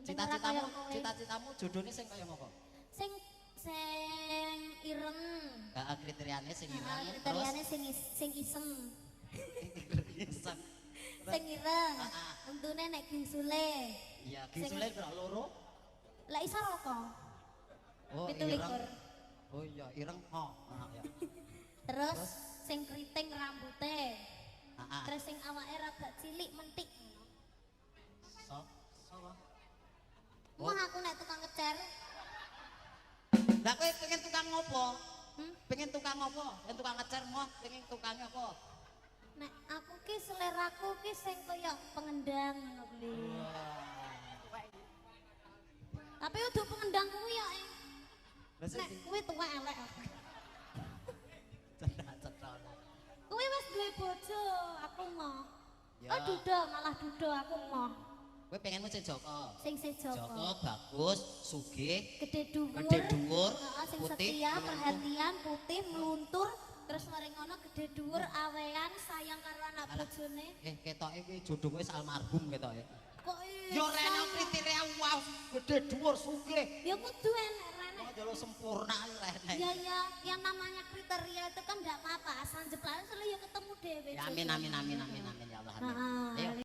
Cita-citamu jodohnya sing kaya ngopo? Sing ireng. Heeh, kriteriane sing ireng. Kriteriane sing isem. Iseng. Sing ireng. Untune nek gingsule. Iya, gingsule pira loro? Lah isa roko. Oh, 17. Oh iya, ireng. Oh, ya. Terus sing kriting rambute. Heeh. Terus sing awake rada cilik mentik. Sapa? Wah, aku nek tukang ngecer. Lah kowe pengen tukang ngopo? Pengen tukang ngopo? Pengen tukang ngecer moh, pengen tukangnya apa? Nek aku ki seleraku ki sing kaya pengendang ngono kuwi. Tapi udah pengendang kuwi ya. Nek kuwi tuwek elek aku. Cedak. Kuwi wis duwe bojo, aku mau. Ya. Oh duda, malah duda aku mau. Kowe pengenmu sing Joko. Sing Joko Joko. bagus, sugih, Gede dhuwur. Heeh, Sing putih, setia, perhatian, putih, meluntur, terus mari ngono gede dhuwur, awean, sayang karo anak bojone. Ketoke iki jodoh wis almarhum ketoke. Kok Yo rene kriteria wow, gede dhuwur, sugih. ya kudu enek rene. Oh, jalo sempurna rene. Ya, yang namanya kriteria itu kan enggak apa-apa, asal jeplakan ya ketemu dhewe. Ya amin ya Allah. Amin. Ayo.